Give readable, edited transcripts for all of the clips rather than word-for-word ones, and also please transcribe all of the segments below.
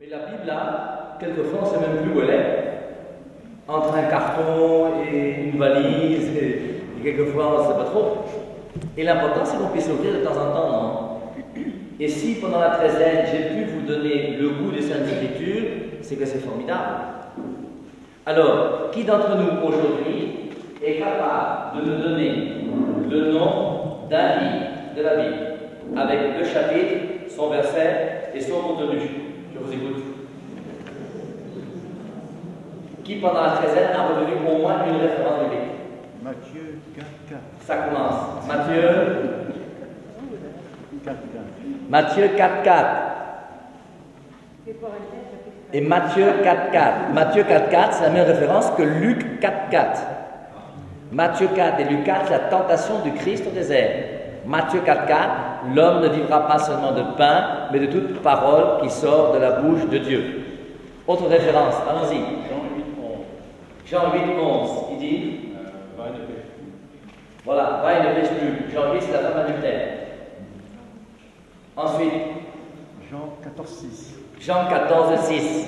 Mais la Bible, là, quelquefois, on ne sait même plus où elle est. Entre un carton et une valise, et quelquefois, on ne sait pas trop. Et l'important, c'est qu'on puisse ouvrir de temps en temps, non? Et si, pendant la treizaine, j'ai pu vous donner le goût des Saintes Écritures, c'est que c'est formidable. Alors, qui d'entre nous, aujourd'hui, est capable de me donner le nom d'un livre de la Bible, avec le chapitre, son verset et son contenu? Je vous écoute. Qui, pendant la treizaine, a retenu au moins une référence biblique? Matthieu 4,4. Ça commence. Matthieu 4,4. Matthieu 4,4. Et Matthieu 4,4. Matthieu 4,4, c'est la même référence que Luc 4,4. Matthieu 4 et Luc 4, c'est la tentation du Christ au désert. Matthieu 4,4, l'homme ne vivra pas seulement de pain, mais de toute parole qui sort de la bouche de Dieu. Autre référence, allons-y. Jean 8,11, il dit Va et ne pêche plus. voilà, va et ne pêche plus. Jean 8, c'est la femme adultère. Ensuite, Jean 14,6. Jean 14,6.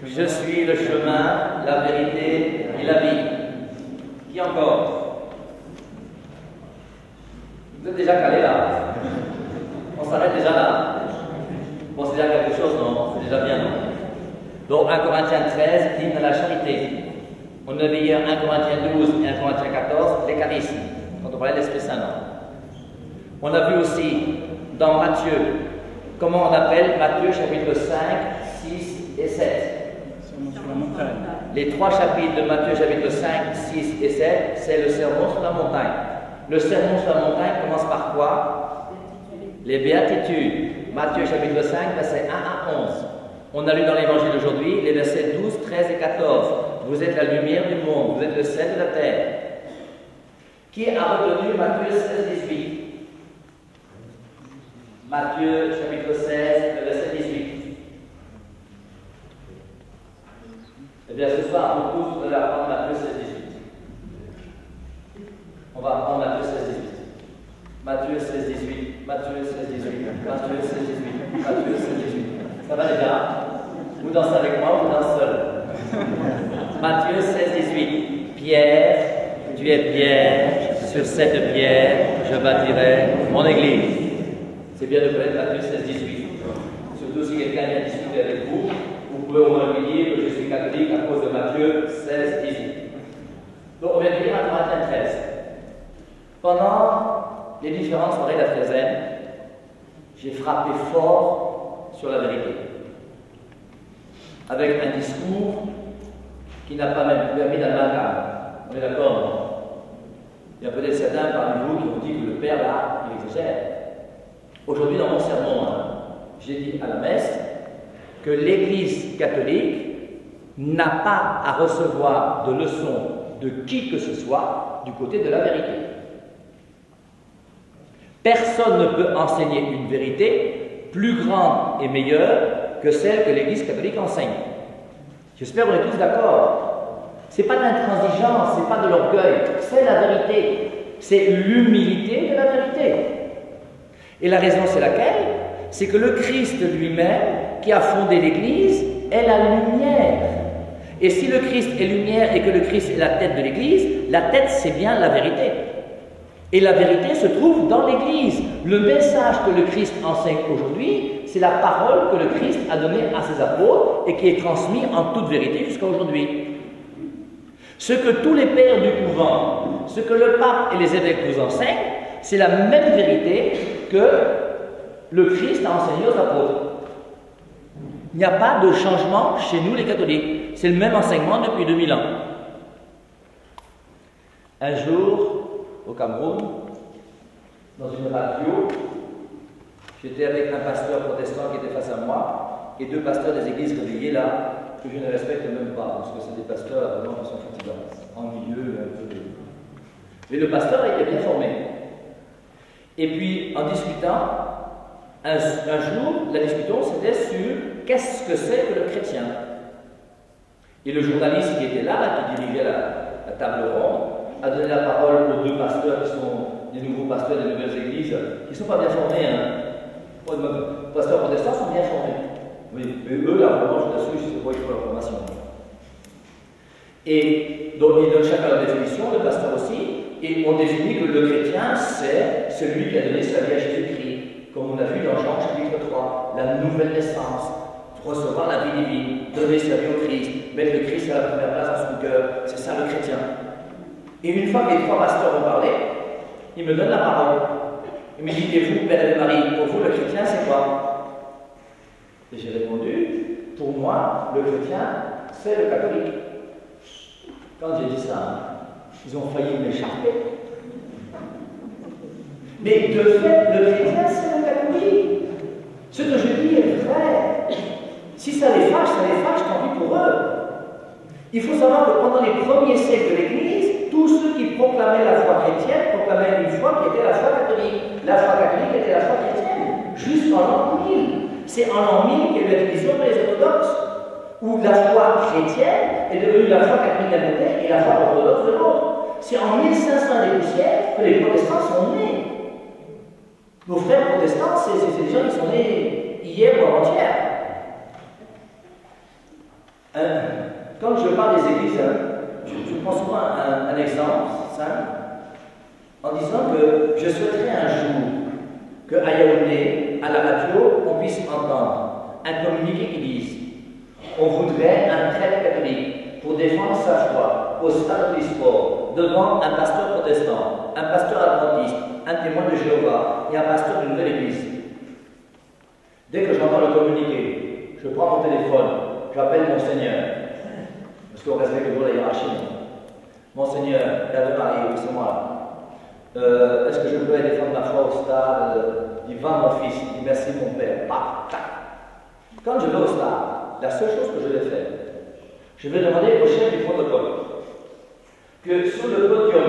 Je suis le chemin, la vérité et la vie. Qui encore? Vous êtes déjà calé là? On s'arrête déjà là? Bon, c'est déjà quelque chose, non? C'est déjà bien, non? Donc 1 Corinthiens 13, l'hymne à la charité. On avait hier 1 Corinthiens 12 et 1 Corinthiens 14, les charismes, quand on parlait de l'Esprit Saint. On a vu aussi dans Matthieu, comment on appelle Matthieu chapitre 5, 6 et 7. Sur la montagne. Les trois chapitres de Matthieu chapitre 5, 6 et 7, c'est le sermon sur la montagne. Le sermon sur la montagne commence par quoi? Les béatitudes. Matthieu chapitre 5, versets 1 à 11. On a lu dans l'évangile d'aujourd'hui les versets 12, 13 et 14. Vous êtes la lumière du monde, vous êtes le sel de la terre. Qui a retenu Matthieu 16, 18? Matthieu chapitre 16, verset 18. Eh bien, ce soir, vous tous, vous allez apprendre Matthieu 16, 18. On va apprendre Matthieu 16, 18. Matthieu 16, 18. Matthieu 16, 18. Matthieu 16, 18. Matthieu 16, 18. Ça va les gars? Vous dansez avec moi ou vous dansez seul? Matthieu 16, 18. Pierre, tu es Pierre, sur cette pierre, je bâtirai mon église. C'est bien de connaître Matthieu 16, 18. Surtout si quelqu'un vient discuter avec vous, vous pouvez au moins lui dire que je suis catholique à cause de Matthieu 16, 18. Donc on vient de lire 1 Corinthiens 13. Pendant les différentes soirées de la treizaine, j'ai frappé fort sur la vérité. Avec un discours qui n'a pas même permis d'amalgame. On est d'accord, non? Il y a peut-être certains parmi vous qui ont dit que le Père, là, il exagère. Aujourd'hui, dans mon sermon, j'ai dit à la messe que l'Église catholique n'a pas à recevoir de leçons de qui que ce soit du côté de la vérité. Personne ne peut enseigner une vérité plus grande et meilleure que celle que l'Église catholique enseigne. J'espère qu'on est tous d'accord. Ce n'est pas d'intransigeance, ce n'est pas de l'orgueil, c'est la vérité. C'est l'humilité de la vérité. Et la raison, c'est laquelle? C'est que le Christ lui-même, qui a fondé l'Église, est la lumière. Et si le Christ est lumière et que le Christ est la tête de l'Église, la tête, c'est bien la vérité. Et la vérité se trouve dans l'Église. Le message que le Christ enseigne aujourd'hui, c'est la parole que le Christ a donnée à ses apôtres et qui est transmise en toute vérité jusqu'à aujourd'hui. Ce que tous les pères du couvent, ce que le pape et les évêques vous enseignent, c'est la même vérité que le Christ a enseigné aux apôtres. Il n'y a pas de changement chez nous les catholiques. C'est le même enseignement depuis 2000 ans. Un jour, au Cameroun, dans une radio, j'étais avec un pasteur protestant qui était face à moi et deux pasteurs des églises réveillées là, que je ne respecte même pas, parce que c'est des pasteurs vraiment qui sont fatigants, ennuyeux, un peu. Mais le pasteur était bien formé. Et puis, en discutant, un jour, la discussion c'était sur qu'est-ce que c'est que le chrétien. Et le journaliste qui était là, qui dirigeait la table ronde, a donné la parole aux deux pasteurs qui sont des nouveaux pasteurs des nouvelles églises, qui ne sont pas bien formés. Les pasteurs protestants sont bien formés. Oui, mais eux, la revanche là-dessus, je ne sais pas, il faut la formation. Et donc, ils donnent chacun leur définition, le pasteur aussi, et on définit que le chrétien, c'est celui qui a donné sa vie à Jésus-Christ, comme on a vu dans Jean chapitre 3, la nouvelle naissance, recevoir la vie divine, donner sa vie au Christ, mettre le Christ à la première place dans son cœur, c'est ça le chrétien. Et une fois que les trois pasteurs ont parlé, ils me donnent la parole. Ils me disent, et vous, Père et Marie, pour vous, le chrétien, c'est quoi? Et j'ai répondu, pour moi, le chrétien, c'est le catholique. Quand j'ai dit ça, ils ont failli m'écharper. Mais de fait, le chrétien, c'est le catholique. Ce que je dis est vrai. Si ça les fâche, tant pis pour eux. Il faut savoir que pendant les premiers siècles de l'Église, tous ceux qui proclamaient la foi chrétienne proclamaient une foi qui était la foi catholique. La foi catholique était la foi chrétienne, jusqu'en l'an 1000. C'est en l'an 1000 qu'il y a eu la division pour les orthodoxes, où la foi chrétienne est devenue la foi catholique d'un côté et la foi orthodoxe de l'autre. C'est en 1500 des poussières que les protestants sont nés. Nos frères protestants, c'est des gens qui sont nés hier ou avant-hier. Quand je parle des églises, je prends souvent un exemple simple, en disant que je souhaiterais un jour qu'à Yaoundé, à la radio, on puisse entendre un communiqué qui dise on voudrait un prêtre catholique pour défendre sa foi au stade du sport, devant un pasteur protestant, un pasteur adventiste, un témoin de Jéhovah et un pasteur d'une nouvelle église. Dès que j'entends le communiqué, je prends mon téléphone, j'appelle mon Seigneur, parce qu'on respecte toujours la hiérarchie. Mon Seigneur, Père de Marie, oui, c'est moi. Est-ce que je peux aller défendre ma foi au stade? Il va mon fils, il dit merci mon Père. Quand je vais au stade, la seule chose que je vais faire, je vais demander au chef du protocole que sur le podium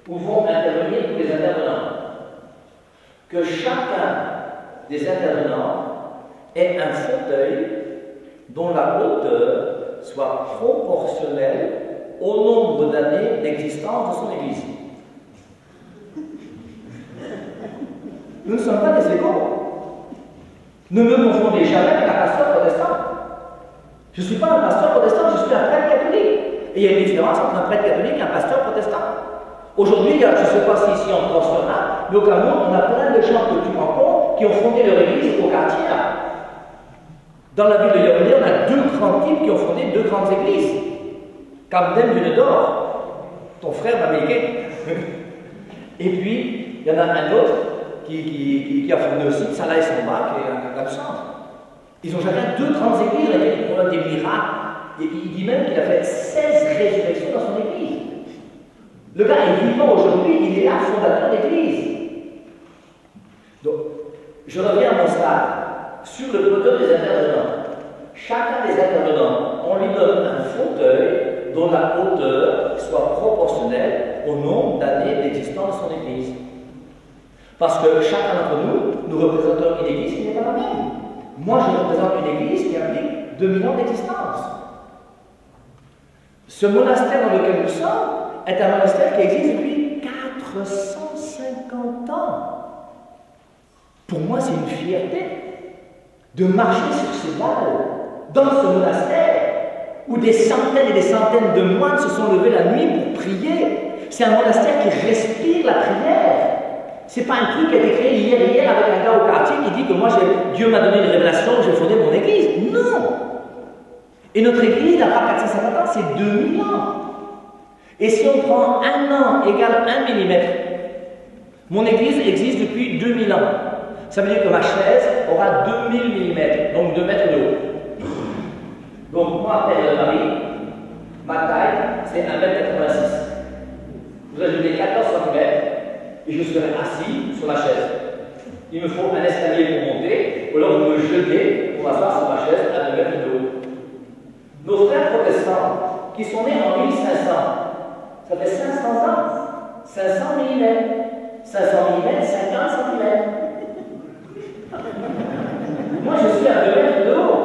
où vont intervenir tous les intervenants, que chacun des intervenants ait un fauteuil dont la hauteur soit proportionnelle au nombre d'années d'existence de son Église. Nous ne sommes pas des égaux. Ne me confondez jamais avec un pasteur protestant. Je ne suis pas un pasteur protestant, je suis un prêtre catholique. Et il y a une différence entre un prêtre catholique et un pasteur protestant. Aujourd'hui, je ne sais pas si ici en France on a, mais au Cameroun, on a plein de gens que tu rencontres qui ont fondé leur église au quartier là. Dans la ville de Yaoundé, on a deux grands types qui ont fondé deux grandes églises. Camden du Nord, ton frère m'a méqué. Et puis, il y en a un autre qui a fondé aussi Salah et Samba, qui est un absent. Ils ont chacun deux grandes églises, ils ont des miracles. Et il dit même qu'il a fait 16 résurrections dans son église. Le gars est vivant aujourd'hui, il est là, fondateur d'église. Donc, je reviens à mon stade. Sur le podium des intervenants, chacun des intervenants, on lui donne un fauteuil dont la hauteur soit proportionnelle au nombre d'années d'existence de son église. Parce que chacun d'entre nous, nous représentons une église qui n'est pas la même. Moi, je représente une église qui implique 2000 ans d'existence. Ce monastère dans lequel nous sommes est un monastère qui existe depuis 450 ans. Pour moi, c'est une fierté de marcher sur ces dalles, dans ce monastère, où des centaines et des centaines de moines se sont levés la nuit pour prier. C'est un monastère qui respire la prière. C'est pas un truc qui a été créé hier avec un gars au quartier qui dit que moi, Dieu m'a donné une révélation, j'ai fondé mon église. Non! Et notre église n'a pas 450 ans, c'est 2000 ans. Et si on prend un an égale 1 millimètre, mon église existe depuis 2000 ans. Ça veut dire que ma chaise aura 2000 mm, donc 2 mètres de haut. Donc moi, Père de Marie, ma taille, c'est 1,86 m. Vous ajoutez 14 cm et je serai assis sur ma chaise. Il me faut un escalier pour monter, ou alors vous me jetez pour m'asseoir sur ma chaise à 2 mètres de haut. Nos frères protestants, qui sont nés en 1500, ça fait 500 ans, 500 mm, 500 mm, 50 cm. Moi, je suis à 2 mètres de haut.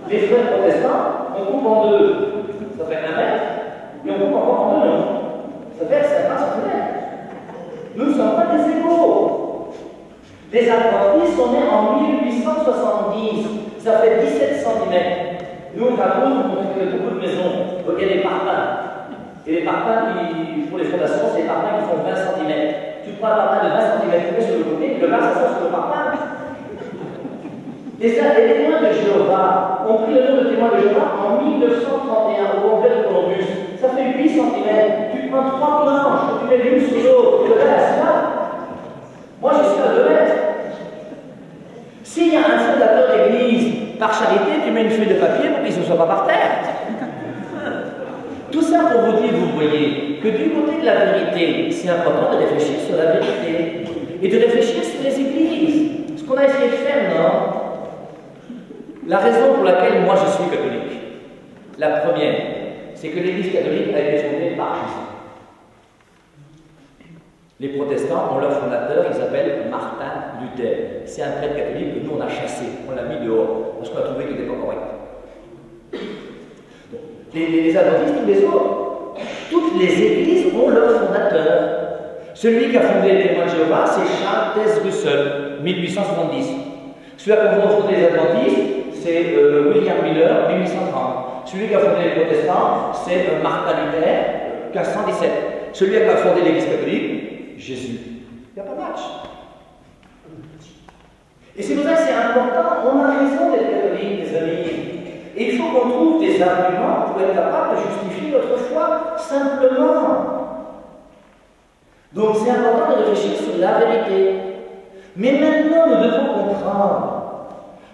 Les frères protestants, on coupe en deux. Ça fait 1 mètre, et on coupe encore en deux, non? Ça fait 50 cm. Nous ne sommes pas des égaux. Les apprentis sont nés en 1870. Ça fait 17 cm. Nous, au Cameroun, on fait beaucoup de maisons. Donc, il y a des parpaings. Et les parpaings, pour les fondations, c'est des parpaings qui font 20 cm. Tu prends un parpaing de 20 cm, tu mets sur le côté, et le bas, ça sort sur le parpaing. Et ça, les témoins de Jéhovah ont pris le nom de témoins de Jéhovah en 1931 au congrès de Columbus. Ça fait 8 cm. Tu prends 3 planches, tu mets l'une sur l'autre, le gars, c'est là. Moi, je suis à 2 mètres. S'il y a un fondateur d'église, par charité, tu mets une feuille de papier pour qu'il ne soit pas par terre. Tout ça pour vous dire, vous voyez, que du côté de la vérité, c'est important de réfléchir sur la vérité et de réfléchir sur les églises. Ce qu'on a essayé de faire, non? La raison pour laquelle moi je suis catholique, la première, c'est que l'Église catholique a été fondée par Jésus. Les protestants ont leur fondateur, il s'appelle Martin Luther. C'est un prêtre catholique que nous on a chassé, on l'a mis dehors, parce qu'on a trouvé qu'il n'était pas correct. Les adventistes, tous les autres, toutes les églises ont leur fondateur. Celui qui a fondé les témoins de Jéhovah, c'est Charles Taze Russell, 1870. Celui qui a fondé les adventistes, c'est William Miller, 1830. Celui qui a fondé les protestants, c'est Martin Luther, 1517. Celui qui a fondé l'Église catholique, Jésus. Il n'y a pas de match. Et c'est pour ça que c'est important, on a raison d'être catholique, les amis. Et il faut qu'on trouve des arguments pour être capable de justifier notre foi simplement. Donc c'est important de réfléchir sur la vérité. Mais maintenant, nous devons comprendre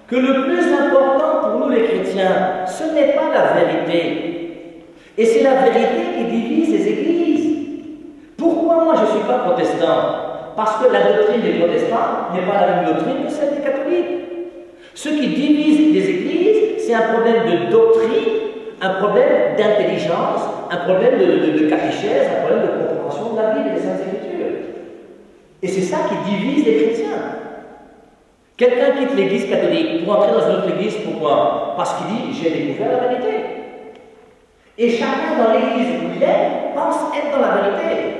que le plus important pour nous les chrétiens, ce n'est pas la vérité. Et c'est la vérité qui divise les églises. Pourquoi moi je ne suis pas protestant? Parce que la doctrine des protestants n'est pas la même doctrine que celle des catholiques. Ce qui divise les églises, c'est un problème de doctrine, un problème d'intelligence, un problème de catéchèse, un problème de compréhension de la Bible et des Saintes Écritures. Et c'est ça qui divise les chrétiens. Quelqu'un quitte l'église catholique pour entrer dans une autre église, pourquoi? Parce qu'il dit, j'ai découvert la vérité. Et chacun dans l'église où il est pense être dans la vérité.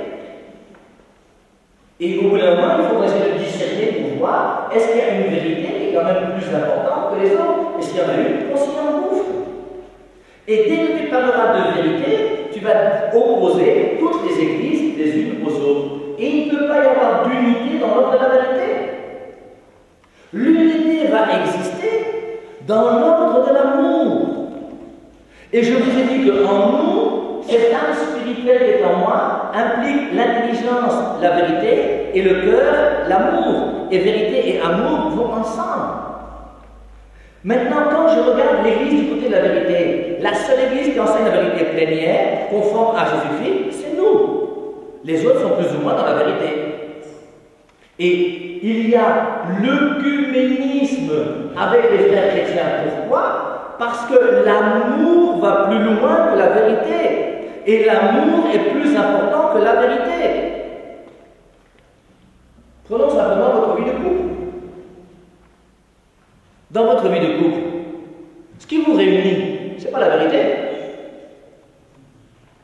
Et au bout d'un moment, il faut essayer de discerner pour voir, est-ce qu'il y a une vérité qui est quand même plus importante que les autres? Est-ce qu'il y en a une qu'on s'y engouffre? Et dès que tu parleras de vérité, tu vas opposer toutes les églises les unes aux autres. Et il ne peut pas y avoir d'unité dans l'ordre de la vérité. L'unité va exister dans l'ordre de l'amour. Et je vous ai dit qu'en nous, cette âme spirituelle qui est en moi implique l'intelligence, la vérité, et le cœur, l'amour. Et vérité et amour vont ensemble. Maintenant, quand je regarde l'église du côté de la vérité, la seule église qui enseigne la vérité plénière, conforme à Jésus-Christ, c'est nous. Les autres sont plus ou moins dans la vérité. Et il y a l'œcuménisme avec les frères chrétiens. Pourquoi? Parce que l'amour va plus loin que la vérité. Et l'amour est plus important que la vérité. Prenons simplement votre vie de couple. Dans votre vie de couple, ce qui vous réunit, ce n'est pas la vérité.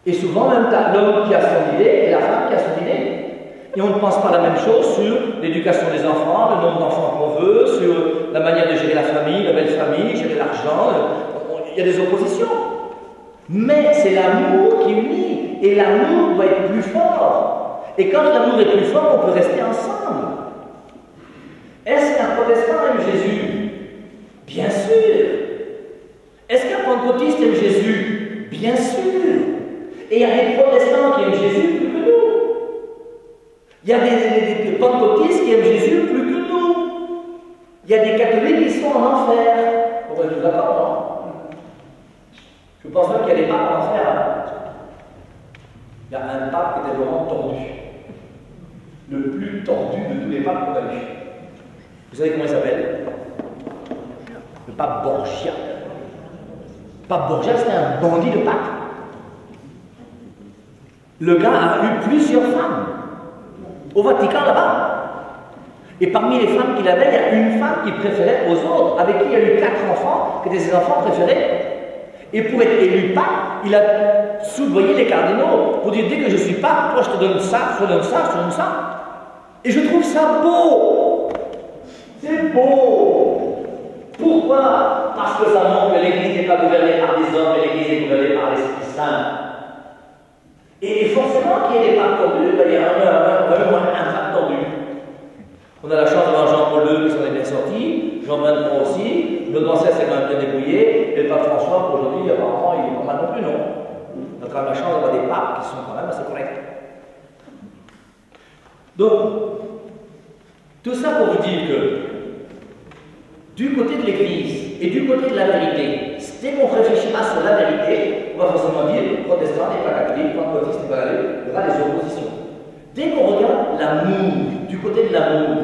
Et souvent, même l'homme qui a son idée et la femme qui a son idée. Et on ne pense pas la même chose sur l'éducation des enfants, le nombre d'enfants qu'on veut, sur la manière de gérer la famille, la belle famille, gérer l'argent. Il y a des oppositions. Mais c'est l'amour qui unit. Et l'amour doit être plus fort. Et quand l'amour est plus fort, on peut rester ensemble. Est-ce qu'un protestant aime Jésus? Bien sûr. Est-ce qu'un pentecôtiste aime Jésus? Bien sûr. Et il y a des protestants qui aiment Jésus plus que nous. Il y a des pentecôtistes qui aiment Jésus plus que nous. Il y a des catholiques qui sont en enfer. On va être d'accord, non? Je pense même qu'il y a des papes en enfer. Hein? Il y a un pape qui était vraiment tordu. Le plus tordu de tous les papes qu'on a vu. Vous savez comment il s'appelle? Le pape Borgia. Le pape Borgia, c'était un bandit de pape. Le gars a eu plusieurs femmes. Au Vatican, là-bas. Et parmi les femmes qu'il avait, il y a une femme qu'il préférait aux autres, avec qui il a eu 4 enfants, qui étaient ses enfants préférés. Et pour être élu pape, il a soudoyé les cardinaux pour dire, dès que je suis pape, toi je te donne ça, je te donne ça, je te donne ça. Et je trouve ça beau. C'est beau. Pourquoi? Parce que ça montre que l'Église n'est pas gouvernée par des hommes, mais l'Église est gouvernée par l'Esprit Saint. Et forcément, qu'il y ait des papes tordus, il y a un pape tordu. On a la chance d'avoir Jean-Paul II qui s'en est bien sorti, Jean 23 aussi, le grand s'est quand même bien débrouillé, et le pape François, aujourd'hui, apparemment, il est pas mal non plus, non. On a quand même la chance d'avoir des papes qui sont quand même assez corrects. Donc, tout ça pour vous dire que, du côté de l'Église et du côté de la vérité, dès qu'on ne réfléchit pas sur la vérité, on va forcément dire protestant n'est pas catholique, pentecôtiste n'est pas catholique, il y aura des oppositions. Dès qu'on regarde l'amour, du côté de l'amour,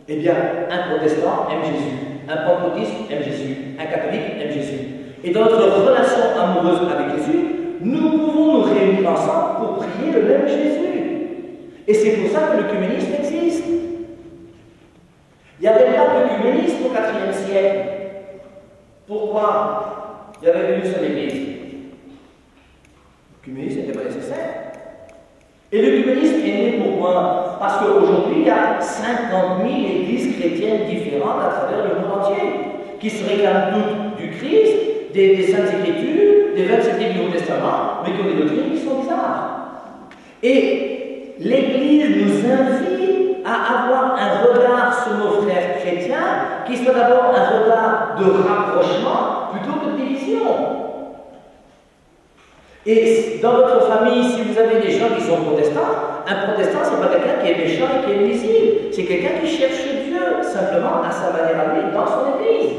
eh bien, un protestant aime Jésus, un pentecôtiste aime Jésus, un catholique aime Jésus. Et dans notre relation amoureuse avec Jésus, nous pouvons nous réunir ensemble pour prier le même Jésus. Et c'est pour ça que l'œcuménisme existe. Il n'y avait pas d'œcuménisme au IVe siècle. Pourquoi? Il y avait une seule église. L'œcuménisme n'était pas nécessaire. Et l'œcuménisme est né pourquoi? Parce qu'aujourd'hui, il y a 50 000 églises chrétiennes différentes à travers le monde entier, qui se réclament toutes du Christ, des Saintes Écritures, des versets du Nouveau Testament, mais qui ont des doctrines qui sont bizarres. Et l'Église nous invite à avoir un regard sur nos frères chrétiens qui soit d'abord un regard de rapprochement plutôt que de division. Et dans votre famille, si vous avez des gens qui sont protestants, un protestant, ce n'est pas quelqu'un qui est méchant et qui est nuisible. C'est quelqu'un qui cherche Dieu, simplement à sa manière à lui, dans son Église.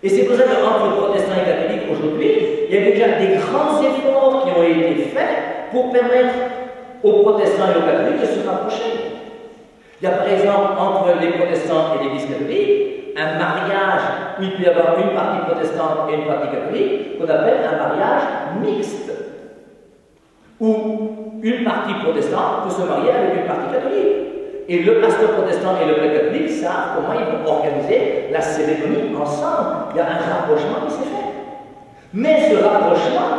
Et c'est pour ça qu'entre protestants et catholiques aujourd'hui, il y a déjà des grands efforts qui ont été faits pour permettre aux protestants et aux catholiques de se rapprocher. Il y a par exemple entre les protestants et l'Église catholique un mariage où il peut y avoir une partie protestante et une partie catholique qu'on appelle un mariage mixte, où une partie protestante peut se marier avec une partie catholique. Et le pasteur protestant et le prêtre catholique savent comment ils vont organiser la cérémonie ensemble. Il y a un rapprochement qui s'est fait. Mais ce rapprochement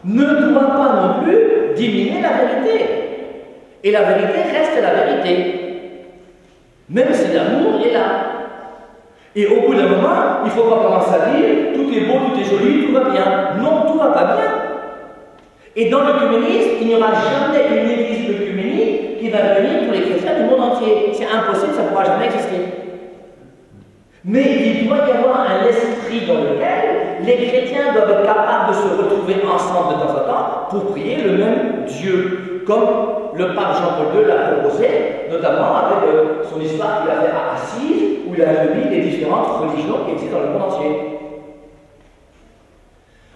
ne doit pas non plus diminuer la vérité. Et la vérité reste la vérité. Même si l'amour est là. Et au bout d'un moment, il ne faut pas commencer à dire tout est beau, tout est joli, tout va bien. Non, tout ne va pas bien. Et dans l'œcuménisme, il n'y aura jamais une église œcuménique qui va venir pour les chrétiens du monde entier. C'est impossible, ça ne pourra jamais exister. Mais il doit y avoir un esprit dans lequel les chrétiens doivent être capables de se retrouver ensemble de temps en temps pour prier le même Dieu, comme le pape Jean-Paul II l'a proposé, notamment avec son histoire qu'il a fait à Assise, où il a réuni les différentes religions qui existent dans le monde entier.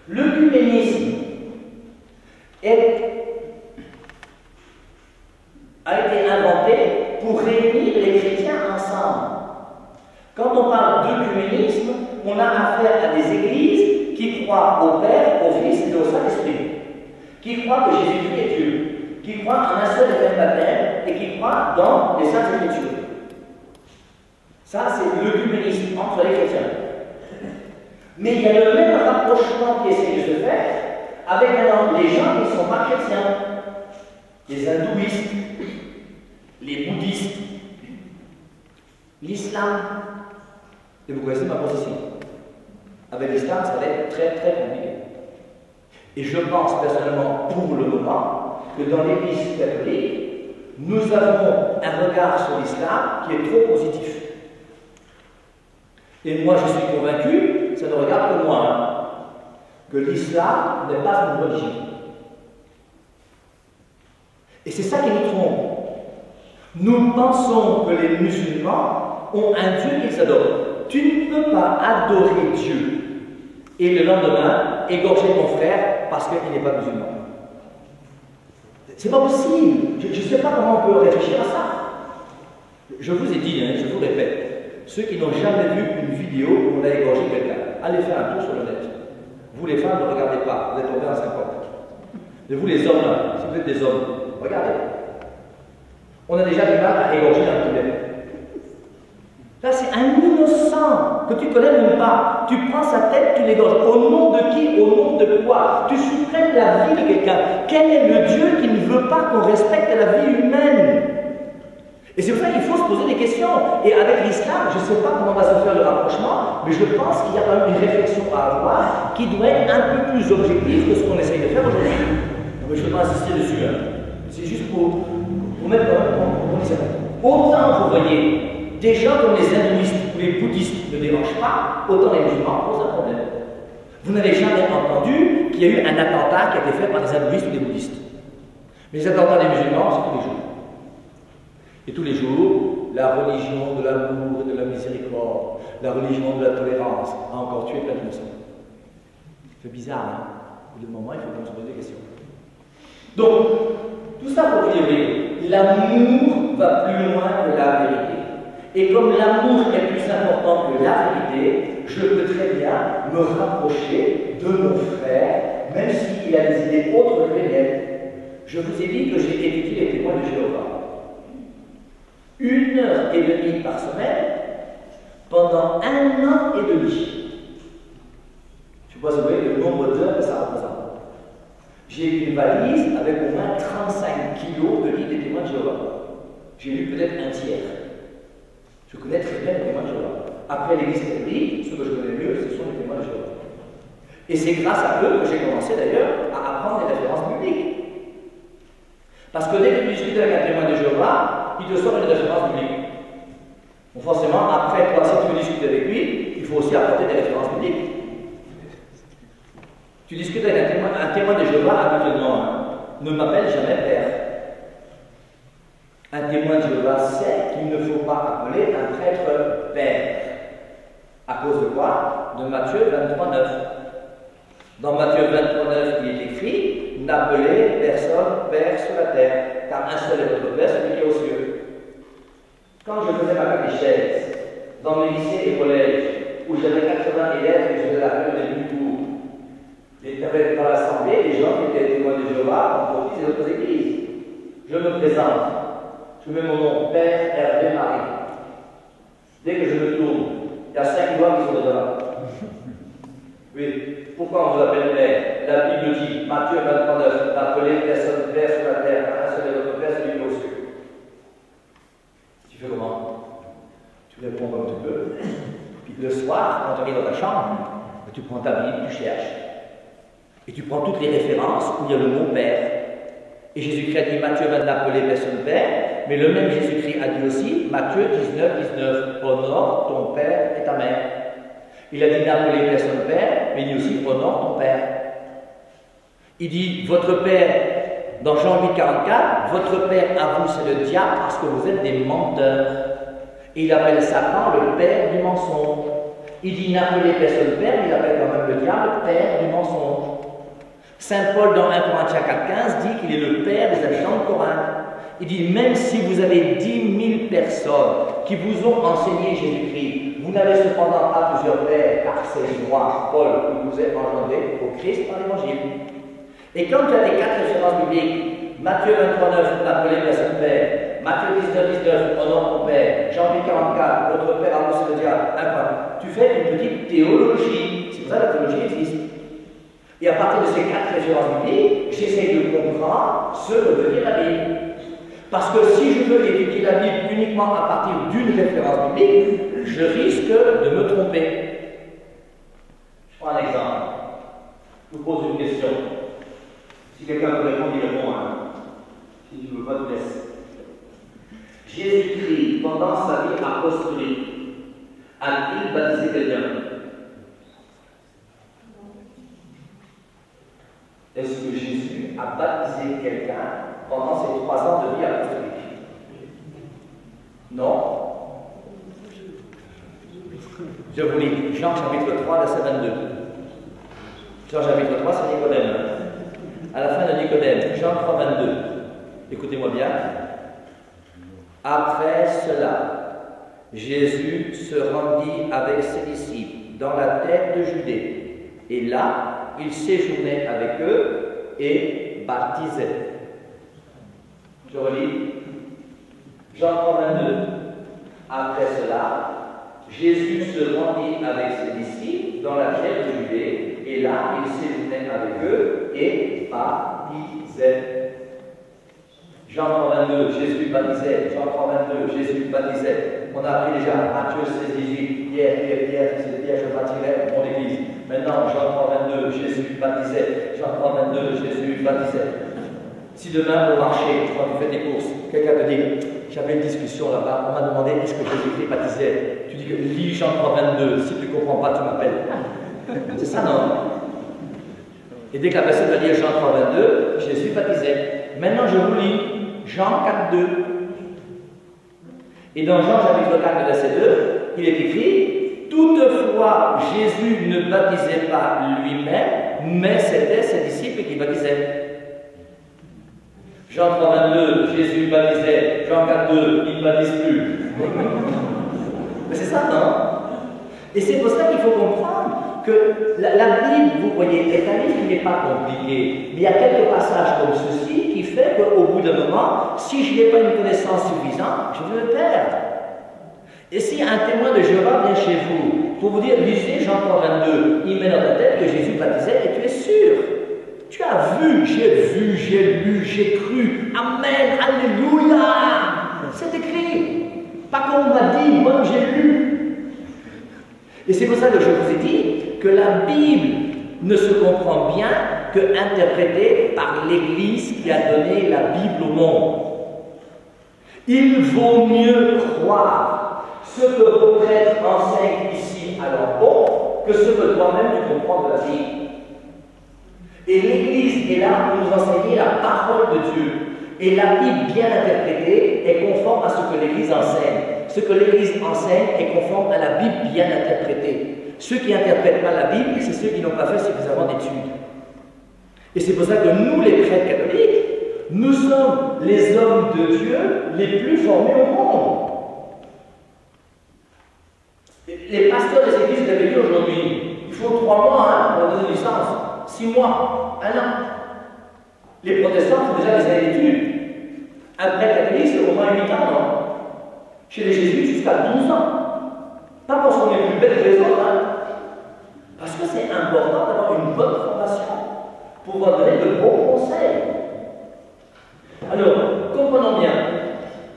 L'œcuménisme a été inventé pour réunir les chrétiens ensemble. Quand on parle d'œcuménisme, on a affaire à des églises qui croient au Père, au Fils et au Saint-Esprit, qui croient que Jésus-Christ est Dieu, qui croient en un seul et même baptême et qui croient dans les Saintes Écritures. Ça, c'est l'œcuménisme entre les chrétiens. Mais il y a le même rapprochement qui essaie de se faire avec maintenant les gens qui ne sont pas chrétiens, les hindouistes, les bouddhistes, l'islam. Et vous connaissez ma position. Avec l'islam, ça va être très très compliqué. Et je pense personnellement, pour le moment, que dans l'Église catholique, nous avons un regard sur l'islam qui est trop positif. Et moi, je suis convaincu, ça ne regarde que moi, que l'islam n'est pas une religion. Et c'est ça qui nous trompe. Nous pensons que les musulmans ont un Dieu qu'ils adorent. Tu ne peux pas adorer Dieu et le lendemain égorger ton frère parce qu'il n'est pas musulman. C'est pas possible. Je ne sais pas comment on peut réfléchir à ça. Je vous ai dit, je vous répète, ceux qui n'ont jamais vu une vidéo où on a égorgé quelqu'un, allez faire un tour sur le net. Vous les femmes, ne regardez pas, vous êtes tombés en 50. Mais vous les hommes, là, si vous êtes des hommes, regardez. On a déjà du mal à égorger un poulet. Là, c'est un innocent que tu connais même pas. Tu prends sa tête, tu l'égorges. Au nom de qui? Au nom de quoi? Tu supprimes la vie de quelqu'un. Quel est le Dieu qui ne veut pas qu'on respecte la vie humaine? Et c'est pour ça qu'il faut se poser des questions. Et avec l'islam, je ne sais pas comment va se faire le rapprochement, mais je pense qu'il y a quand même une réflexion à avoir qui doit être un peu plus objective que ce qu'on essaye de faire aujourd'hui. Je ne vais pas insister dessus. C'est juste pour mettre quand même ça. Autant vous voyez, des gens comme les hindouistes ou les bouddhistes ne dérangent pas, autant les musulmans posent un problème. Vous n'avez jamais entendu qu'il y a eu un attentat qui a été fait par des hindouistes ou des bouddhistes. Mais les attentats des musulmans, c'est tous les jours. Et tous les jours, la religion de l'amour et de la miséricorde, la religion de la tolérance a encore tué plein d'innocents. C'est bizarre, hein? Au bout d'un moment, il faut qu'on se pose des questions. Donc, tout ça pour dire, l'amour va plus loin que la vérité. Et comme l'amour est plus important que la vérité, je peux très bien me rapprocher de mon frère, même s'il a des idées autres que les miennes. Je vous ai dit que j'ai étudié les témoins de Jéhovah. 1h30 par semaine pendant 1 an et demi. Je ne sais pas si vous voyez le nombre d'heures que ça représente. J'ai une valise avec au moins 35 kilos de livres des témoins de Jéhovah. J'ai lu peut-être un tiers. Je connais très bien les témoins de Jéhovah. Après l'Église catholique, ce que je connais mieux, ce sont les témoins de Jéhovah. Et c'est grâce à eux que j'ai commencé d'ailleurs à apprendre des références bibliques. Parce que dès que tu discutes avec un témoin de Jéhovah, il te sort une référence biblique. Donc forcément, après, toi, si tu veux discuter avec lui, il faut aussi apporter des références bibliques. Tu discutes avec un témoin de Jéhovah habituellement, ne m'appelle jamais père. Un témoin de Jéhovah sait qu'il ne faut pas appeler un prêtre père. À cause de quoi? De Matthieu 23, 9. Dans Matthieu 23, 9, il est écrit: n'appelez personne père sur la terre, car un seul est votre père, celui qui est aux cieux. Quand je faisais ma catéchèse dans mes lycées et collèges, où j'avais 80 élèves et je faisais la période du cours, et dans l'assemblée, les gens qui étaient témoins de Jéhovah, en profit des autres églises. Je me présente, je mets mon nom, Père Hervé Marie. Dès que je me tourne, il y a 5 voix qui sont dedans. Oui, pourquoi on vous appelle Père? La Bible dit, Matthieu 23, 9, n'appelez personne Père sur la terre, car un seul est votre Père, celui qui est aux cieux. Tu fais comment? Tu réponds comme tu peux. Puis le soir, quand tu arrives dans ta chambre, tu prends ta Bible, tu cherches. Et tu prends toutes les références où il y a le mot Père. Et Jésus-Christ a dit, Matthieu va n'appeler personne Père, mais le même Jésus-Christ a dit aussi, Matthieu 19, 19, honore ton Père et ta mère. Il a dit n'appelez personne Père, mais il dit aussi honore ton Père. Il dit, votre Père, dans Jean 8, 44, votre Père à vous c'est le diable parce que vous êtes des menteurs. Et il appelle Satan le père du mensonge. Il dit n'appelez personne Père, mais il appelle quand même le diable père du mensonge. Saint Paul dans 1 Corinthiens 4,15 dit qu'il est le père des habitants de Corinthe. Il dit même si vous avez 10 000 personnes qui vous ont enseigné Jésus-Christ, vous n'avez cependant pas plusieurs pères, car c'est moi, Paul, qui vous ai engendré au Christ par l'Évangile. Et quand tu as les 4 références bibliques, Matthieu 23, 9, n'appelez personne Père, Matthieu 19, 19, honore ton Père, Jean 8, 44, votre Père a c'est le diable, tu fais une petite théologie. C'est pour ça que la théologie existe. Et à partir de ces 4 références bibliques, j'essaie de comprendre ce que veut dire la Bible. Parce que si je veux étudier la Bible uniquement à partir d'une référence biblique, je risque de me tromper. Je prends un exemple. Je vous pose une question. Si quelqu'un peut répondre, il répond. Si tu ne veux pas, tu laisses. Jésus-Christ, pendant sa vie apostolique, a-t-il baptisé quelqu'un? Est-ce que Jésus a baptisé quelqu'un pendant ses 3 ans de vie apostolique? Non. Je vous lis Jean chapitre 3, verset 22. Jean chapitre 3, c'est Nicodème. À la fin de Nicodème, Jean 3, 22. Écoutez-moi bien. Après cela, Jésus se rendit avec ses disciples dans la terre de Judée. Et là, il séjournait avec eux et baptisait. Je relis. Jean 3, 22. Après cela, Jésus se rendit avec ses disciples dans la terre de Judée, et là, il séjournait avec eux et baptisait. Jean 3, 22, Jésus baptisait. Jean 3, 22, On a appris déjà Matthieu 16, 18, Pierre, je bâtirai mon église. Maintenant, Jean 3, 22, Jésus baptisait. Jean 3, 22, Jésus baptisait. Si demain, au marché, quand tu fais tes courses, quelqu'un te dit, j'avais une discussion là-bas, on m'a demandé est-ce que Jésus-Christ baptisait. Tu dis que lis Jean 3, 22, si tu ne comprends pas, tu m'appelles. C'est ça, non? Et dès que la personne va lire Jean 3, 22, Jésus baptisait. Maintenant, je vous lis Jean 4, 2. Et dans Jean chapitre 4, verset 2, il est écrit, toutefois, Jésus ne baptisait pas lui-même, mais c'était ses disciples qui baptisaient. Jean 3, 22, Jésus baptisait. Jean 4, 2, il ne baptise plus. Mais c'est ça, non? Et c'est pour ça qu'il faut comprendre que la Bible, vous voyez, est un livre qui n'est pas compliqué. Mais il y a quelques passages comme ceci qui fait qu'au bout d'un moment, si je n'ai pas une connaissance suffisante, je vais me perdre. Et si un témoin de Jéhovah vient chez vous pour vous dire, lisez Jean 3, 22, il met dans ta tête que Jésus baptisait et tu es sûr. Tu as vu, j'ai lu, j'ai cru. Amen, alléluia. C'est écrit. Pas comme on m'a dit, moi j'ai lu. Et c'est pour ça que je vous ai dit que la Bible ne se comprend bien que interprétée par l'Église qui a donné la Bible au monde. Il vaut mieux croire ce que vos prêtres enseignent ici à leur bon que ce que toi-même tu comprends de la Bible. Et l'Église est là pour nous enseigner la parole de Dieu. Et la Bible bien interprétée est conforme à ce que l'Église enseigne. Ce que l'Église enseigne est conforme à la Bible bien interprétée. Ceux qui n'interprètent pas la Bible, c'est ceux qui n'ont pas fait suffisamment d'études. Et c'est pour ça que nous, les prêtres catholiques, nous sommes les hommes de Dieu les plus formés au monde. Les pasteurs des églises de l'Église aujourd'hui, il faut 3 mois pour donner une licence. 6 mois, 1 an. Les protestants font déjà des années d'études. Un prêtre catholique, c'est au moins 8 ans, non? Chez les jésuites, jusqu'à 12 ans. Pas parce qu'on est plus belle que les autres, hein? Parce que c'est important d'avoir une bonne formation pour pouvoir donner de bons conseils. Alors, comprenons bien,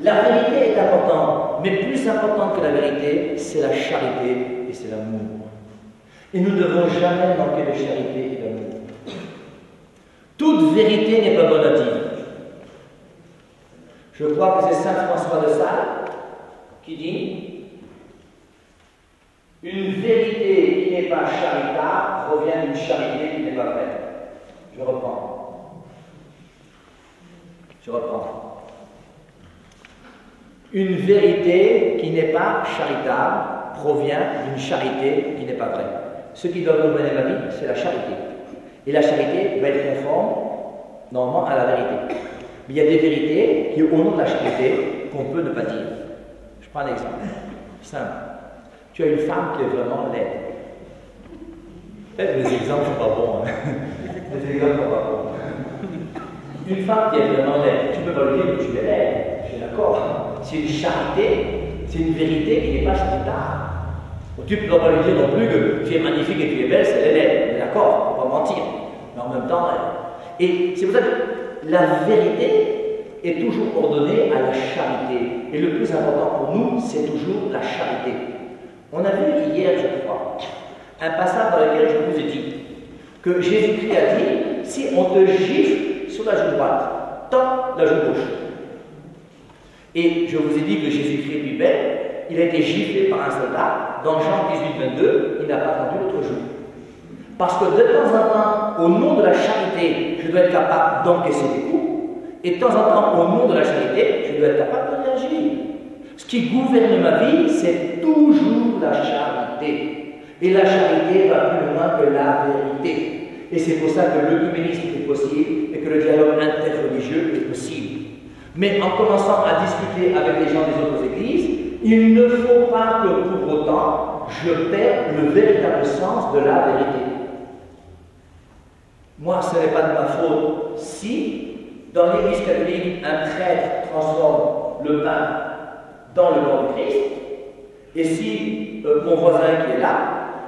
la vérité est importante, mais plus importante que la vérité, c'est la charité et c'est l'amour. Et nous ne devons jamais manquer de charité et d'amour. Toute vérité n'est pas bonne à dire. Je crois que c'est saint François de Sales qui dit « Une vérité qui n'est pas charitable provient d'une charité qui n'est pas vraie. » Je reprends. Une vérité qui n'est pas charitable provient d'une charité qui n'est pas vraie. Ce qui doit nous mener la vie, c'est la charité. Et la charité va être conforme, normalement, à la vérité. Mais il y a des vérités qui, au nom de la charité, qu'on peut ne pas dire. Je prends un exemple. Simple. Tu as une femme qui est vraiment laide. Les exemples ne sont pas bons. Hein. Les exemples ne sont pas bons. Une femme qui est vraiment laide, tu ne peux pas lui dire que tu es laide. Je suis d'accord. C'est une charité, c'est une vérité qui n'est pas charitable. Tu ne peux pas lui dire non plus que tu es magnifique et tu es belle, c'est laide. D'accord, on ne va pas mentir. Mais en même temps, et c'est pour ça que la vérité est toujours ordonnée à la charité. Et le plus important pour nous, c'est toujours la charité. On a vu hier, je crois, un passage dans lequel je vous ai dit que Jésus-Christ a dit, si on te gifle sur la joue droite, tends la joue gauche. Et je vous ai dit que Jésus-Christ lui-même, il a été giflé par un soldat. Dans Jean 18, 22, il n'a pas tendu l'autre joue. Parce que de temps en temps, au nom de la charité, je dois être capable d'encaisser des coups. Et de temps en temps, au nom de la charité, je dois être capable de réagir. Ce qui gouverne ma vie, c'est toujours la charité. Et la charité va plus loin que la vérité. Et c'est pour ça que l'œcuménisme est possible et que le dialogue interreligieux est possible. Mais en commençant à discuter avec les gens des autres églises, il ne faut pas que pour autant je perde le véritable sens de la vérité. Moi, ce n'est pas de ma faute si, dans l'église catholique, un prêtre transforme le pain dans le corps du Christ, et si mon voisin qui est là,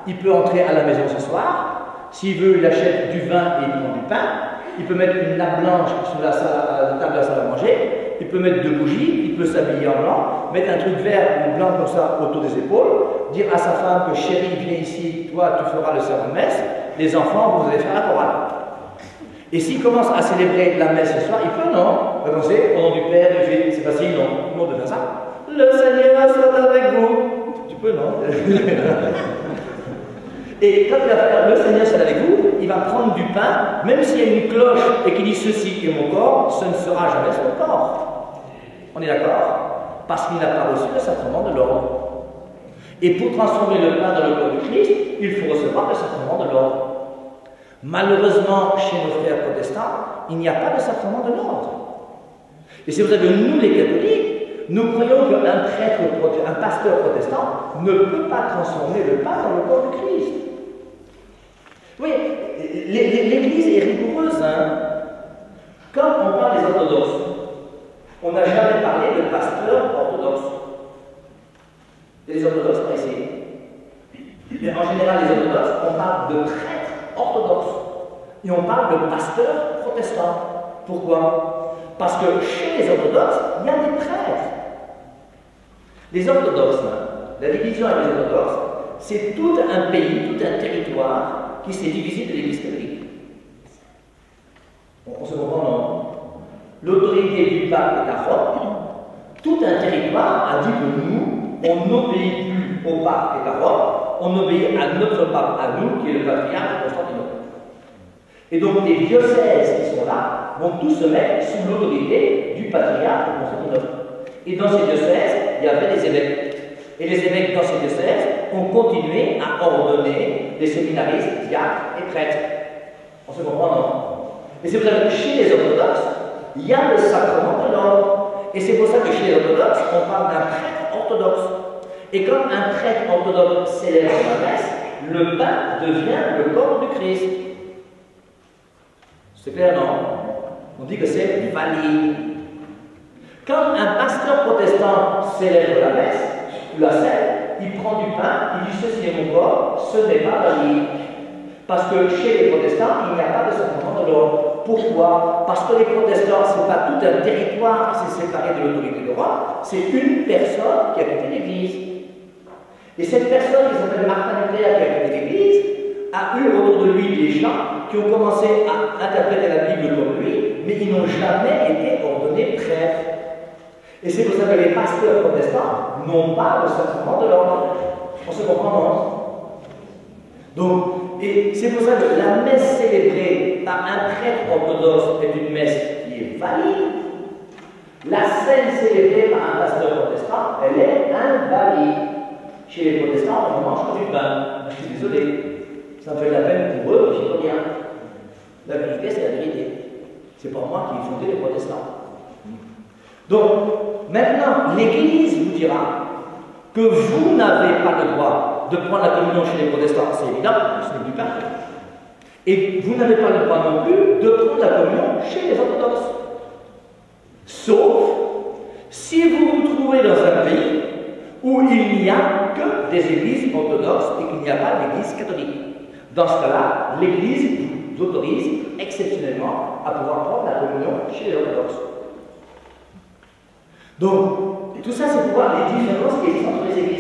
il peut entrer à la maison ce soir, s'il veut, il achète du vin et il prend du pain, il peut mettre une nappe blanche sur la table de la salle à manger, il peut mettre 2 bougies, il peut s'habiller en blanc, mettre un truc vert ou blanc comme ça autour des épaules, dire à sa femme que chérie, viens ici, toi tu feras le serment de messe, les enfants, vous allez faire la chorale. Et s'il commence à célébrer la messe ce soir, il peut, non? Commencer au nom du Père, du Fils, c'est facile, non? Tout le monde peut faire ça. Le Seigneur soit avec vous. Tu peux, non? Et quand il va faire le Seigneur soit avec vous, il va prendre du pain, même s'il y a une cloche et qu'il dit ceci est mon corps, ce ne sera jamais son corps. On est d'accord? Parce qu'il n'a pas reçu le sacrement de l'ordre. Et pour transformer le pain dans le corps du Christ, il faut recevoir le sacrement de l'ordre. Malheureusement, chez nos frères protestants, il n'y a pas de sacrement de l'ordre. Et c'est pour ça que nous, les catholiques, nous croyons qu'un prêtre, un pasteur protestant ne peut pas transformer le pain dans le corps du Christ. Oui, l'Église est rigoureuse. Hein? Quand on parle des orthodoxes, on n'a jamais parlé de pasteur orthodoxe. Il y a des orthodoxes par ici. Mais en général, les orthodoxes, on parle de prêtres orthodoxes. Et on parle de pasteurs protestants. Pourquoi? Parce que chez les orthodoxes, il y a des prêtres. Les orthodoxes, la division avec les orthodoxes, c'est tout un pays, tout un territoire qui s'est divisé de l'Église catholique. On se comprend, non? L'autorité du pape est à Rome. Tout un territoire a dit que nous, on n'obéit plus au pape et à Rome, on obéit à notre pape, à nous, qui est le patriarche de Constantinople. Et donc les diocèses qui sont là vont tous se mettre sous l'autorité du patriarche de Constantinople. Et dans ces diocèses, il y avait des évêques. Et les évêques dans ces diocèses ont continué à ordonner les séminaristes, diacres et prêtres. On se comprend, non? Et c'est pour ça que chez les orthodoxes, il y a le sacrement de l'ordre. Et c'est pour ça que chez les orthodoxes, on parle d'un prêtre orthodoxe. Et quand un prêtre orthodoxe célèbre la messe, le pain devient le corps du Christ. C'est clair, non? On dit que c'est valide. Quand un pasteur protestant célèbre la messe, la scène, il prend du pain, il dit ceci est mon corps, ce n'est pas valide. Parce que chez les protestants, il n'y a pas de sacrement de l'ordre. Pourquoi? Parce que les protestants, ce n'est pas tout un territoire qui s'est séparé de l'autorité de Rome, c'est une personne qui a quitté l'Église. Et cette personne qui s'appelle Martin Luther, qui a quitté l'Église, a eu autour de lui des gens qui ont commencé à interpréter la Bible comme lui, mais ils n'ont jamais été ordonnés prêtres. Et c'est pour ça que les pasteurs protestants n'ont pas le sacrement de l'ordre. On se comprend, non? Donc, et c'est pour ça que la messe célébrée par un prêtre orthodoxe est une messe qui est valide. La scène célébrée par un pasteur protestant, elle est invalide. Chez les protestants, on mange du pain. Je suis désolé. Ça me fait de la peine pour eux, j'y peux rien. La vérité, c'est la vérité. C'est pas moi qui ai fondé les protestants. Donc, maintenant, l'Église vous dira que vous n'avez pas le droit de prendre la communion chez les protestants, c'est évident, ce n'est plus pain. Et vous n'avez pas le droit non plus de prendre la communion chez les orthodoxes. Sauf si vous vous trouvez dans un pays où il n'y a que des églises orthodoxes et qu'il n'y a pas d'église catholique. Dans ce cas-là, l'Église vous autorise exceptionnellement à pouvoir prendre la communion chez les orthodoxes. Donc, tout ça, c'est pour voir les différences qui existent entre les églises.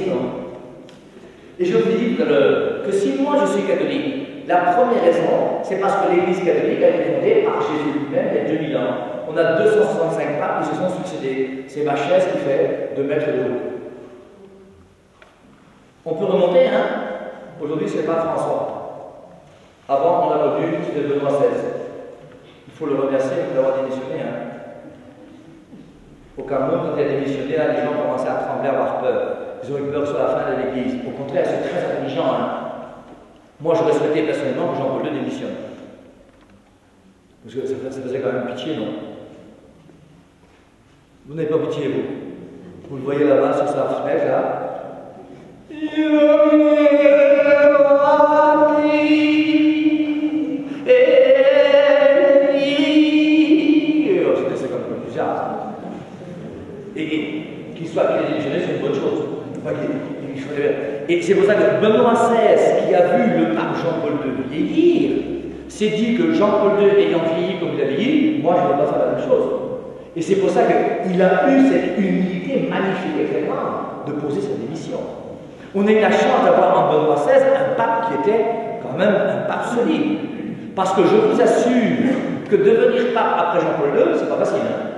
Et je vous ai dit tout à l'heure que si moi je suis catholique, la première raison, c'est parce que l'église catholique a été fondée par Jésus lui-même il y a 2000 ans. On a 265 papes qui se sont succédés. C'est ma chaise qui fait 2 mètres de haut. On peut remonter, hein? Aujourd'hui, c'est pas François. Avant, on l'a revu, c'était Benoît XVI. Il faut le remercier d'avoir démissionné. Hein? Au Cameroun, quand il a démissionné, là, les gens commençaient à trembler, à avoir peur. Ils ont eu peur sur la fin de l'Église. Au contraire, c'est très intelligent. Hein? Moi, j'aurais souhaité personnellement que Jean-Paul II démissionne. Parce que ça faisait quand même pitié, non? Vous n'avez pas pitié, vous? Vous le voyez là-bas sur sa fenêtre, là? C'est comme un bizarre. Et qu'il soit démissionné, c'est une bonne chose. Et c'est pour ça que Benoît XVI, qui a vu le pape Jean-Paul II vieillir, s'est dit que Jean-Paul II ayant vieilli comme il a vieilli, moi je ne vais pas faire la même chose. Et c'est pour ça qu'il a eu cette humilité magnifique et très grande de poser sa démission. On a eu la chance d'avoir en Benoît XVI un pape qui était quand même un pape solide. Parce que je vous assure que devenir pape après Jean-Paul II, c'est pas facile. Hein?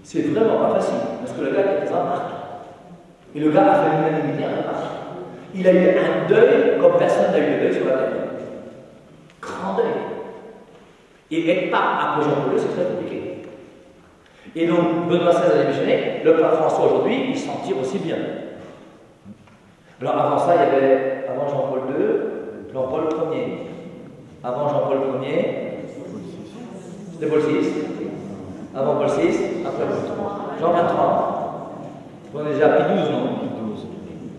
C'est vraiment pas facile. Parce que le gars était présent partout. Et le gars a fait l'unanimité en partout. Il a eu un deuil comme personne n'a eu de deuil sur la terre. Grand deuil. Et être pape après Jean-Paul II, c'est très compliqué. Et donc, Benoît XVI a démissionné, le pape François aujourd'hui, il s'en tire aussi bien. Alors avant ça, il y avait, avant Jean-Paul II, Jean-Paul Ier. Avant Jean-Paul Ier, c'était Paul VI. Avant Paul VI, après Jean 23. On est déjà à Pie XII, non?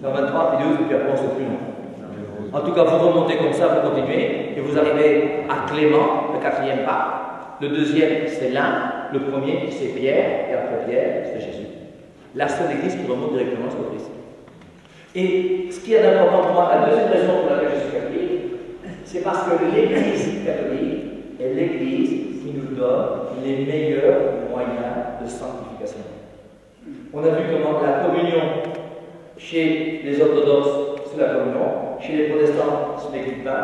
Jean 23, Pie XII, et puis après on ne sait plus, non? En tout cas, vous remontez comme ça, vous continuez, et vous arrivez à Clément, le 4e pape. Le 2e, c'est l'un. Le premier, c'est Pierre, et après Pierre, c'est Jésus. La seule église qui remonte directement sur Christ. Et ce qui est d'important pour moi, la deuxième raison pour laquelle je suis catholique, c'est parce que l'église catholique est l'église qui nous donne les meilleurs moyens de sanctification. On a vu comment la communion chez les orthodoxes, c'est la communion, chez les protestants, c'est les pain,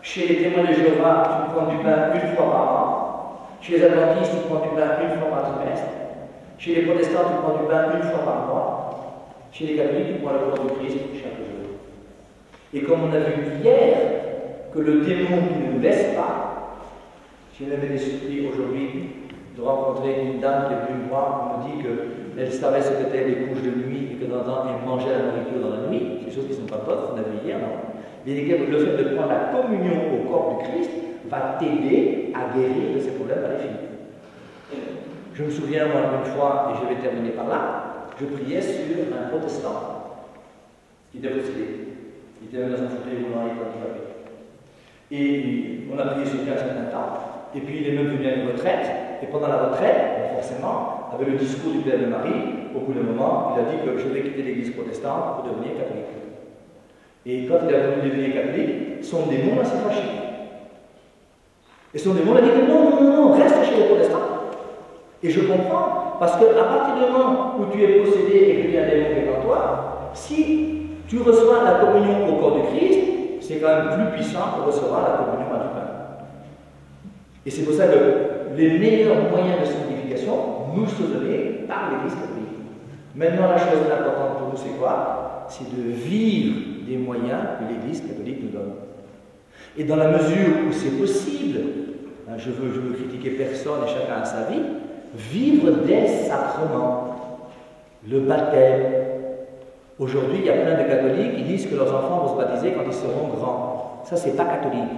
chez les témoins de Jéhovah, tu prends du pain une fois par an. Chez les adventistes, tu prends du pain une fois par trimestre. Chez les protestants, tu prends du pain une fois par mois. Chez les catholiques, tu prends le corps du Christ chaque jour. Et comme on a vu hier que le démon qui ne nous laisse pas, j'ai même été surpris aujourd'hui de rencontrer une dame qui est venue me voir, qui me dit qu'elle savait ce qu'étaient les couches de nuit et que de temps en temps elle mangeait la nourriture dans la nuit. C'est des choses qui ne sont pas bonnes, on a vu hier, non? Mais le fait de prendre la communion au corps du Christ va t'aider à guérir de ces problèmes à l'infini. Je me souviens, moi, une fois, et je vais terminer par là, je priais sur un protestant qui était possédé. Il était dans un fauteuil roulant et handicapé. Et on a prié sur lui un certain temps, et puis il est même venu à une retraite, et pendant la retraite, forcément, avec le discours du Père de Marie, au bout d'un moment, il a dit que je vais quitter l'église protestante pour devenir catholique. Et quand il a voulu devenir catholique, son démon s'est fâché. Et son démon a dit que non, reste chez les protestants. Et je comprends, parce qu'à partir du moment où tu es possédé et qu'il y a un démon qui est en toi, si tu reçois la communion au corps du Christ, c'est quand même plus puissant que recevoir la communion à du pain. Et c'est pour ça que les meilleurs moyens de sanctification nous sont donnés par l'Église catholique. Maintenant, la chose importante pour nous, c'est quoi? C'est de vivre des moyens que l'Église catholique nous donne. Et dans la mesure où c'est possible, hein, je veux critiquer personne et chacun a sa vie, vivre des sacrements, le baptême. Aujourd'hui, il y a plein de catholiques qui disent que leurs enfants vont se baptiser quand ils seront grands. Ça, c'est pas catholique.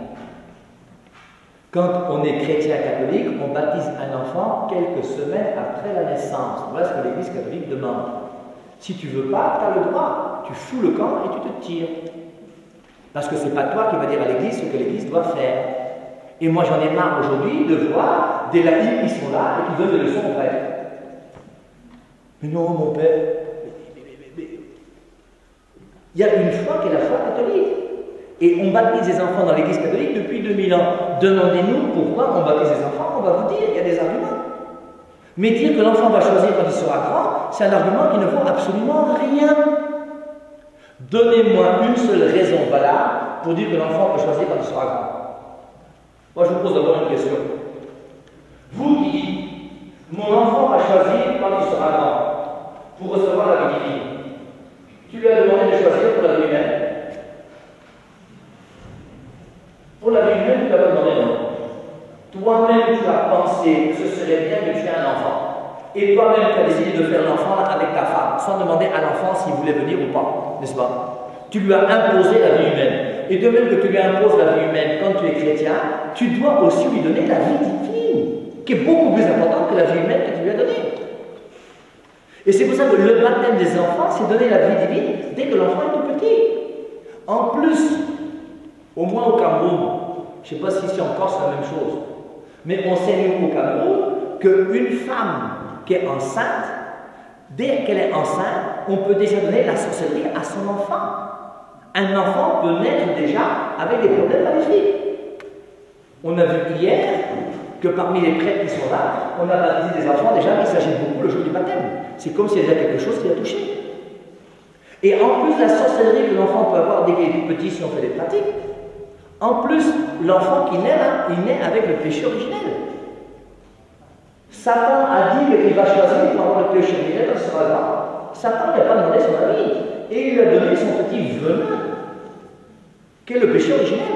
Quand on est chrétien catholique, on baptise un enfant quelques semaines après la naissance. Voilà ce que l'Église catholique demande. Si tu veux pas, tu as le droit. Tu fous le camp et tu te tires. Parce que c'est pas toi qui vas dire à l'Église ce que l'Église doit faire. Et moi, j'en ai marre aujourd'hui de voir des laïcs qui sont là et qui donnent des leçons aux prêtres. Mais non, mon père. Il y a une foi qui est la foi catholique. Et on baptise les enfants dans l'Église catholique depuis 2000 ans. Demandez-nous pourquoi on baptise les enfants, on va vous dire, il y a des arguments. Mais dire que l'enfant va choisir quand il sera grand, c'est un argument qui ne vaut absolument rien. Donnez-moi une seule raison valable pour dire que l'enfant peut choisir quand il sera grand. Moi, je vous pose d'abord une question. Vous qui dites, mon enfant va choisir quand il sera grand pour recevoir la vie divine, tu lui as demandé de choisir pour la vie humaine. Pour la vie humaine, tu ne l'as pas demandé, non. Toi-même, tu as pensé que ce serait bien que tu aies un enfant. Et toi-même, tu as décidé de faire l'enfant avec ta femme, sans demander à l'enfant s'il voulait venir ou pas, n'est-ce pas? Tu lui as imposé la vie humaine. Et de même que tu lui imposes la vie humaine quand tu es chrétien, tu dois aussi lui donner la vie divine, qui est beaucoup plus importante que la vie humaine que tu lui as donnée. Et c'est pour ça que le baptême des enfants, c'est donner la vie divine dès que l'enfant est tout petit. En plus, au moins au Cameroun, je ne sais pas si ici en Corse c'est la même chose, mais on sait nous au Cameroun qu'une femme qui est enceinte, dès qu'elle est enceinte, on peut déjà donner la sorcellerie à son enfant. Un enfant peut naître déjà avec des problèmes magnifiques. On a vu hier que parmi les prêtres qui sont là, on a baptisé des enfants déjà, mais il s'agit beaucoup le jour du baptême. C'est comme s'il y avait quelque chose qui l'a touché. Et en plus de la sorcellerie que l'enfant peut avoir dès qu'il est tout petit si on fait des pratiques, en plus, l'enfant qui naît là, il naît avec le péché originel. Satan a dit qu'il va choisir pour avoir le péché originel quand il sera grand. Satan n'a pas demandé son avis. Et il lui a donné son petit venin, qui est le péché originel.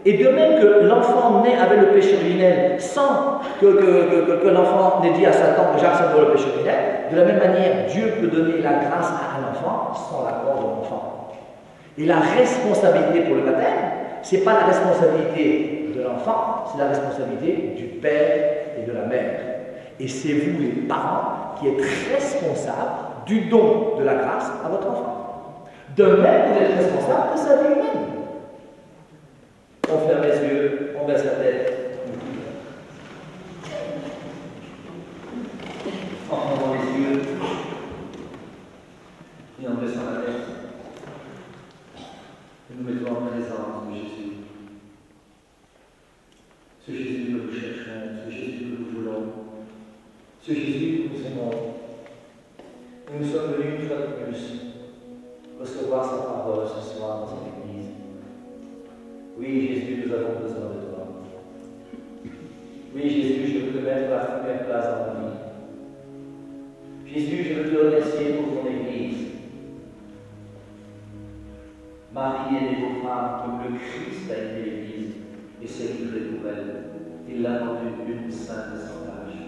Et de même que l'enfant naît avec le péché originel sans que l'enfant n'ait dit à Satan que j'accepte le péché originel, de la même manière, Dieu peut donner la grâce à un enfant sans l'accord de l'enfant. Et la responsabilité pour le baptême, ce n'est pas la responsabilité de l'enfant, c'est la responsabilité du père et de la mère. Et c'est vous, les parents, qui êtes responsables du don de la grâce à votre enfant. De même, vous êtes responsable de sa vie humaine. On ferme les yeux, on baisse la tête. En fermant les yeux et en baissant la tête. Et nous mettons en présence de Jésus. Ce Jésus que nous cherchons, ce Jésus que nous voulons, ce Jésus que nous aimons. Et nous sommes venus une fois de plus recevoir sa parole ce soir dans cette église. Oui, Jésus, nous avons besoin de toi. Oui, Jésus, je veux te mettre à la première place dans ma vie. Jésus, je veux te remercier pour ton église. Marie est née aux femmes comme le Christ a été l'église et s'est livré pour elle. Il l'a rendue une sainte et sans tâche.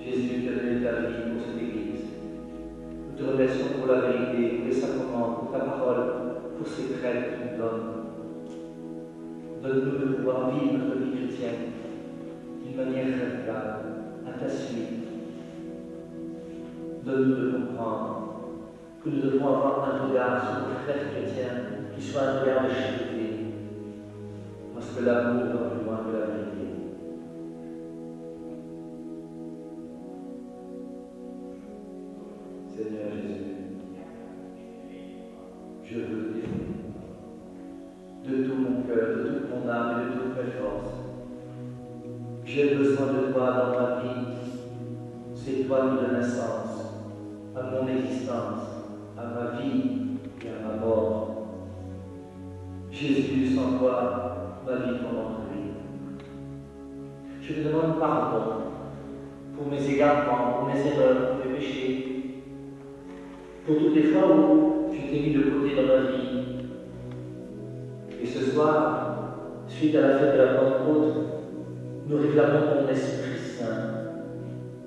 Jésus, tu as donné ta vie pour cette église. Nous te remercions pour la vérité, pour les sacrements, pour ta parole, pour ces prêtres que tu nous donnes. Donne-nous de pouvoir vivre notre vie chrétienne d'une manière radicale, à ta suite. Donne-nous de comprendre que nous devons avoir un regard sur nos frères chrétiens qui soit un regard de charité, parce que l'amour va plus loin que la vérité. Seigneur Jésus, je veux t'aimer de tout mon cœur, de toute mon âme et de toutes mes forces. J'ai besoin de toi dans ma vie. C'est toi qui donnes naissance à mon existence, à ma vie et à ma mort. Jésus, sans toi, ma vie tombe en ruine. Je te demande pardon pour mes égarements, pour mes erreurs, pour mes péchés, pour toutes les fois où je t'ai mis de côté dans ma vie. Et ce soir, suite à la fête de la Pentecôte, nous réclamons ton Esprit Saint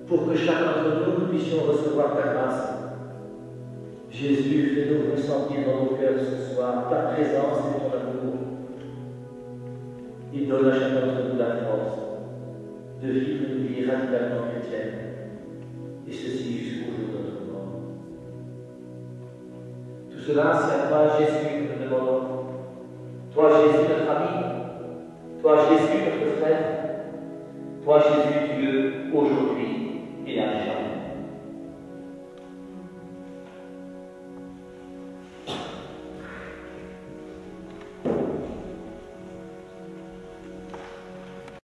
pour que chacun d'entre nous puissions recevoir ta grâce. Jésus, fais-nous ressentir dans nos cœurs ce soir ta présence et ton amour. Il donne à chacun d'entre nous la force de vivre une vie radicalement chrétienne, et ceci jusqu'au jour de notre mort. Tout cela, c'est à toi, Jésus, que nous